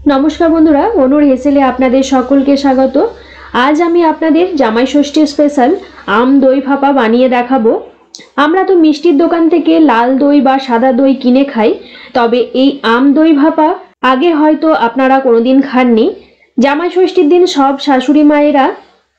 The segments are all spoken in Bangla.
नमस्कार बंधुरा अनुर हेसेले आपनादेर सकलके स्वागत। आज आमी आपनादेर जामाई षष्ठी स्पेशल आम दई भापा बानिये देखाबो। आमरा तो मिष्टिर दोकान थेके लाल दई बा सादा दई किने खाई, तबे एई आम दई भापा आगे हयतो आपनारा कोनोदिन खाननि। जामाई षष्ठीर दिन सब शाशुड़ी मायेरा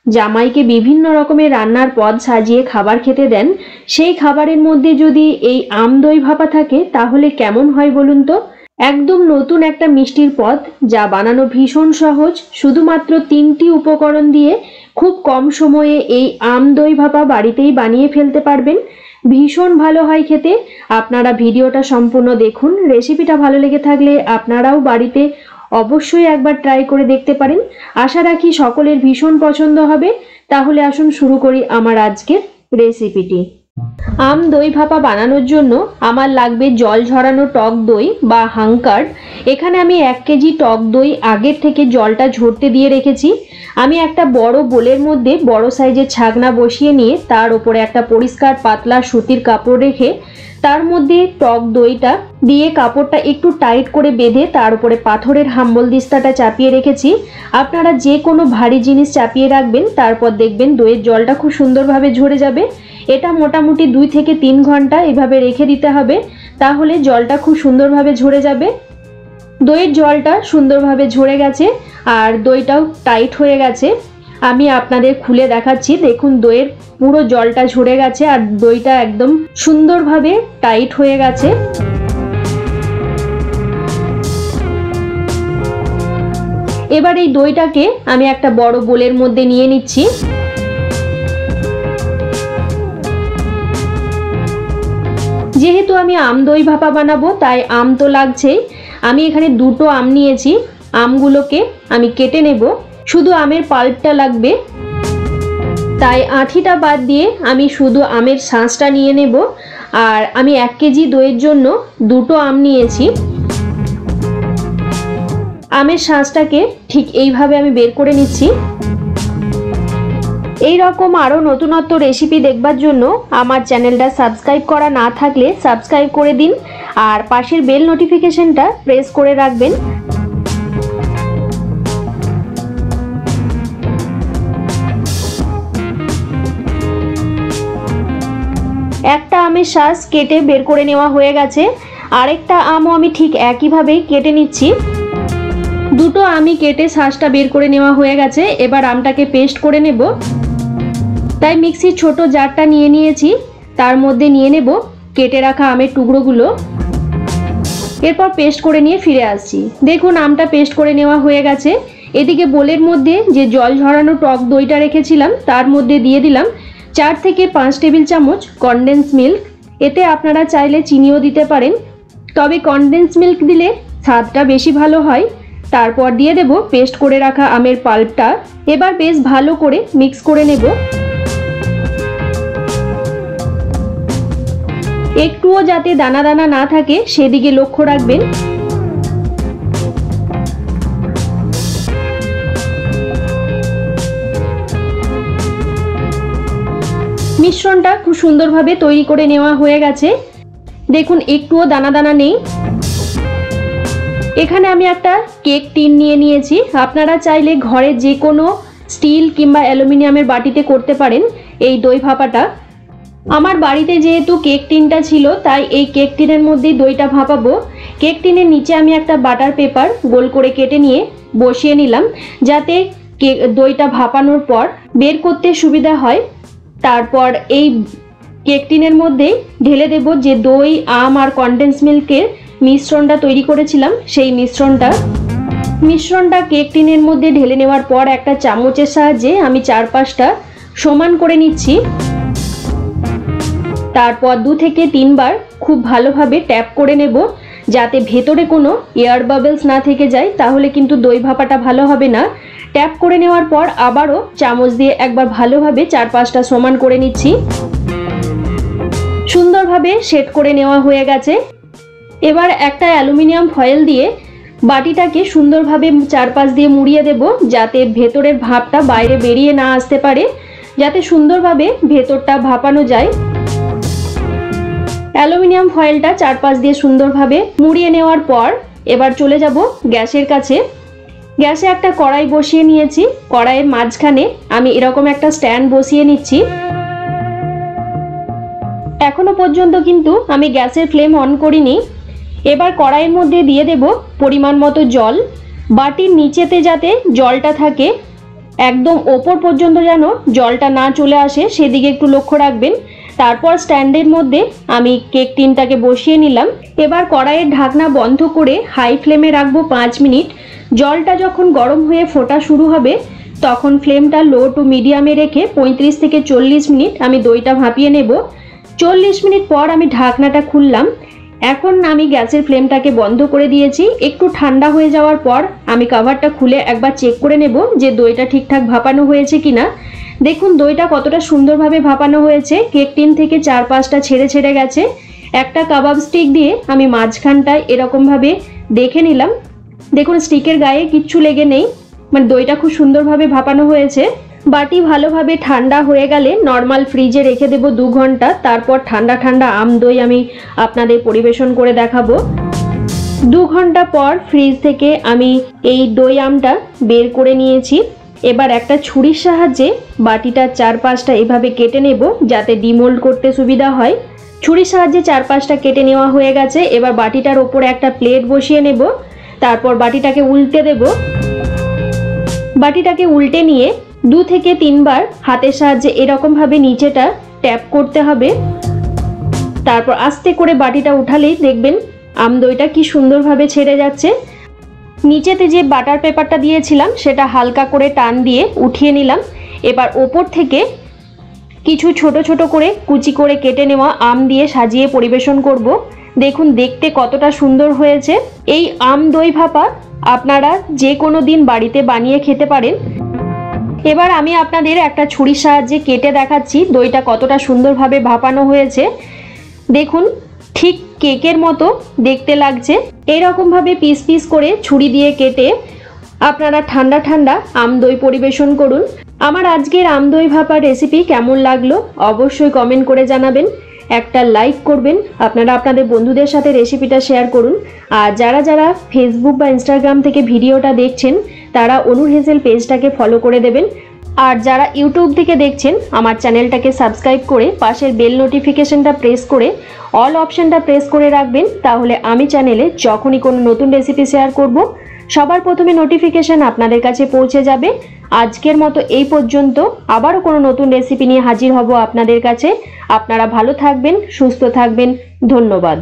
जामाईके विभिन्न रकमेर रान्नार पद साजिये खाबार खेते देन। सेई खाबारेर मध्ये जोदि एई आम दई भापा थाके ताहले केमन हय बोलुन तो। एकदम नतून एक मिष्टिर पद जा बानानो भीषण सहज, शुधुमात्र 3टी उपकरण दिए खूब कम समये एई आम दई भापा बाड़ीतेई बानिये फेलते पारबेन। भीषण भालो हय खेते। आपनारा भिडियोटा सम्पूर्ण देखुन। रेसिपिटा भालो लेगे थाकले आपनाराओ बाड़ीते अवश्यई एकबार ट्राई करे देखते पारेन। आशा राखी सकलेर भीषण पछंद हबे। ताहले आसुन शुरू करी आमार आजकेर रेसिपिटी। आम दई भापा बानानोर जोन्नो आमार लागबे जल झरानो टक दई बा हांकार्ड। एखाने आमी 1 केजी टक दई आगेर थेके जलटा झरते दिए रेखेछि। आमी एकटा बड़ो बोलेर मध्य बड़ो साइजेर छागना बसिए निये तार उपरे एकटा परिष्कार पातला सुतिर कापड़ रेखे तार मध्य टक दईटा दिए कापड़टा एकटू टाइट करे बेधे तार उपरे पाथरेर हाम्बल दिस्ताटा चापिए रेखेछि। आपनारा जे कोनो भारी जिनिस चापिए राखबेन, तारपर देखबेन दईयेर जलटा खूब सुंदरभावे झरे जाबे। এটা মোটামুটি 2 থেকে 3 ঘন্টা এভাবে রেখে দিতে হবে, তাহলে জলটা খুব সুন্দরভাবে ঝরে যাবে। দইয়ের জলটা সুন্দরভাবে ঝরে গেছে আর দইটাও টাইট হয়ে গেছে। আমি আপনাদের খুলে দেখাচ্ছি। দেখুন দইয়ের পুরো জলটা ঝরে গেছে আর দইটা একদম সুন্দরভাবে টাইট হয়ে গেছে। এবার এই দইটাকে আমি একটা বড় বোলের মধ্যে নিয়ে নিচ্ছি। যেহেতু আমি আম দই ভাপা বানাবো তাই আম তো লাগছেই। আমি এখানে দুটো আম নিয়েছি। আমগুলোকে আমি কেটে নেব। শুধু আমের পাল্পটা লাগবে, তাই আঁঠিটা বাদ দিয়ে আমি শুধু আমের শাঁসটা নিয়ে নেব। আর আমি 1 কেজি দইয়ের জন্য দুটো আম নিয়েছি। আমের শাঁসটাকে ঠিক এইভাবে আমি বের করে নিচ্ছি। এই রকম আরো নতুনত্ব রেসিপি দেখবার জন্য আমার চ্যানেলটা সাবস্ক্রাইব করা না থাকলে সাবস্ক্রাইব করে দিন আর পাশের বেল নোটিফিকেশনটা প্রেস করে রাখবেন। একটা আমের শাঁস কেটে বের করে নেওয়া হয়ে গেছে। আরেকটা আমও আমি ঠিক একইভাবে কেটে নিচ্ছি। দুটো আমি কেটে শাঁসটা বের করে নেওয়া হয়ে গেছে। এবার আমটাকে পেস্ট করে নেব। তাই মিক্সির ছোট জারটা নিয়ে নিয়েছি, তার মধ্যে নিয়ে নেব কেটে রাখা আমের টুকরোগুলো। এরপর পেস্ট করে নিয়ে ফিরে আসছি। দেখুন আমটা পেস্ট করে নেওয়া হয়ে গেছে। এদিকে বোলের মধ্যে যে জল ঝরানো টক দইটা রেখেছিলাম তার মধ্যে দিয়ে দিলাম 4 থেকে 5 টেবিল চামচ কনডেন্স মিল্ক। এতে আপনারা চাইলে চিনিও দিতে পারেন, তবে কনডেন্স মিল্ক দিলে স্বাদটা বেশি ভালো হয়। তারপর দিয়ে দেব পেস্ট করে রাখা আমের পাল্পটা। এবার বেশ ভালো করে মিক্স করে নেব। একটুও যাতে দানা দানা না থাকে সেদিকে লক্ষ্য রাখবেন। মিশ্রণটা খুব সুন্দরভাবে তৈরি করে নেওয়া হয়ে গেছে। দেখুন একটুও দানা দানা নেই। এখানে আমি একটা কেক টিন নিয়ে নিয়েছি। আপনারা চাইলে ঘরে যে কোনো স্টিল কিংবা অ্যালুমিনিয়ামের বাটিতে করতে পারেন এই দই ভাপাটা। আমার বাড়িতে যেহেতু কেক টিনটা ছিল তাই এই কেক টিনের মধ্যেই দইটা ভাপাবো। কেক টিনের নিচে আমি একটা বাটার পেপার গোল করে কেটে নিয়ে বসিয়ে নিলাম, যাতে দইটা ভাপানোর পর বের করতে সুবিধা হয়। তারপর এই কেক টিনের মধ্যে ঢেলে দেব যে দই, আম আর কনডেন্স মিল্কের মিশ্রণটা তৈরি করেছিলাম সেই মিশ্রণটা কেক টিনের মধ্যে ঢেলে নেওয়ার পর একটা চামচের সাহায্যে আমি চারপাশটা সমান করে নিচ্ছি। তারপর 2 থেকে 3 বার খুব ভালোভাবে ট্যাপ করে নেব, যাতে ভেতরে কোনো এয়ার বাবলস না থেকে যায়, তাহলে কিন্তু দই ভাপাটা ভালো হবে না। ট্যাপ করে নেওয়ার পর আবারও চামচ দিয়ে একবার ভালোভাবে চারপাশটা সমান করে নিচ্ছি। সুন্দরভাবে সেট করে নেওয়া হয়ে গেছে। এবার একটা অ্যালুমিনিয়াম ফয়েল দিয়ে বাটিটাকে সুন্দরভাবে চারপাশ দিয়ে মুড়িয়ে দেব, যাতে ভেতরের ভাপটা বাইরে বেরিয়ে না আসতে পারে, যাতে সুন্দরভাবে ভেতরটা ভাপানো যায়। অ্যালুমিনিয়াম ফয়েলটা চারপাশ দিয়ে সুন্দরভাবে মুড়িয়ে নেওয়ার পর এবার চলে যাব গ্যাসের কাছে। গ্যাসে একটা কড়াই বসিয়ে নিয়েছি। কড়াইয়ের মাঝখানে আমি এরকম একটা স্ট্যান্ড বসিয়ে নিচ্ছি। এখনো পর্যন্ত কিন্তু আমি গ্যাসের ফ্লেম অন করিনি। এবার কড়াইয়ের মধ্যে দিয়ে দেব পরিমাণ মতো জল। বাটির নিচেতে যাতে জলটা থাকে, একদম ওপর পর্যন্ত যেন জলটা না চলে আসে সেদিকে একটু লক্ষ্য রাখবেন। তারপর স্ট্যান্ডের মধ্যে আমি কেক টিনটাকে বসিয়ে নিলাম। এবার কড়াইয়ের ঢাকনা বন্ধ করে হাই ফ্লেমে রাখবো 5 মিনিট। জলটা যখন গরম হয়ে ফোটা শুরু হবে তখন ফ্লেমটা লো টু মিডিয়ামে রেখে 35 থেকে 40 মিনিট আমি দইটা ভাপিয়ে নেব। 40 মিনিট পর আমি ঢাকনাটা খুললাম। এখন আমি গ্যাসের ফ্লেমটাকে বন্ধ করে দিয়েছি। একটু ঠান্ডা হয়ে যাওয়ার পর আমি কভারটা খুলে একবার চেক করে নেব যে দইটা ঠিকঠাক ভাপানো হয়েছে কিনা। দেখুন দইটা কতটা সুন্দরভাবে ভাপানো হয়েছে। কেক টিন থেকে 4-5টা ছেড়ে গেছে। একটা কাবাব স্টিক দিয়ে আমি মাঝখানটায় এরকমভাবে দেখে নিলাম। দেখুন স্টিকের গায়ে কিচ্ছু লেগে নেই, মানে দইটা খুব সুন্দরভাবে ভাপানো হয়েছে। বাটি ভালোভাবে ঠান্ডা হয়ে গেলে নর্মাল ফ্রিজে রেখে দেব 2 ঘন্টা। তারপর ঠান্ডা ঠান্ডা আম দই আমি আপনাদের পরিবেশন করে দেখাবো। 2 ঘন্টা পর ফ্রিজ থেকে আমি এই দই আমটা বের করে নিয়েছি। এবার একটা ছুরির সাহায্যে বাটিটা 4-5টা এভাবে কেটে নেব যাতে ডিমোল্ড করতে সুবিধা হয়। ছুরির সাহায্যে 4-5টা কেটে নেওয়া হয়ে গেছে। এবার বাটিটার ওপরে একটা প্লেট বসিয়ে নেব। তারপর বাটিটাকে উল্টে দেব। বাটিটাকে উল্টে নিয়ে 2 থেকে 3 বার হাতের সাহায্যে এরকমভাবে নিচেটা ট্যাপ করতে হবে। তারপর আস্তে করে বাটিটা উঠালেই দেখবেন আম দইটা কি সুন্দরভাবে ছেড়ে যাচ্ছে। নিচেতে যে বাটার পেপারটা দিয়েছিলাম সেটা হালকা করে টান দিয়ে উঠিয়ে নিলাম। এবার ওপর থেকে কিছু ছোট ছোট করে কুচি করে কেটে নেওয়া আম দিয়ে সাজিয়ে পরিবেশন করব। দেখুন দেখতে কতটা সুন্দর হয়েছে। এই আম দই ভাপা আপনারা যে কোনো দিন বাড়িতে বানিয়ে খেতে পারেন। এবার আমি আপনাদের একটা ছুরির সাহায্যে কেটে দেখাচ্ছি দইটা কতটা সুন্দরভাবে ভাপানো হয়েছে। দেখুন ঠিক কেকের মতো দেখতে লাগছে। এইরকমভাবে পিস পিস করে ছুরি দিয়ে কেটে আপনারা ঠান্ডা ঠান্ডা আম দই পরিবেশন করুন। আমার আজকের আম দই ভাপার রেসিপি কেমন লাগলো অবশ্যই কমেন্ট করে জানাবেন। একটা লাইক করবেন। আপনারা আপনাদের বন্ধুদের সাথে রেসিপিটা শেয়ার করুন। আর যারা যারা ফেসবুক বা ইনস্টাগ্রাম থেকে ভিডিওটা দেখছেন তারা অনুর হেসেল পেজটাকে ফলো করে দেবেন। আর যারা ইউটিউব থেকে দেখছেন আমার চ্যানেলটাকে সাবস্ক্রাইব করে পাশের বেল নোটিফিকেশনটা প্রেস করে অল অপশনটা প্রেস করে রাখবেন। তাহলে আমি চ্যানেলে যখনই কোনো নতুন রেসিপি শেয়ার করব সবার প্রথমে নোটিফিকেশন আপনাদের কাছে পৌঁছে যাবে। আজকের মতো এই পর্যন্ত। আবারও কোনো নতুন রেসিপি নিয়ে হাজির হব আপনাদের কাছে। আপনারা ভালো থাকবেন, সুস্থ থাকবেন। ধন্যবাদ।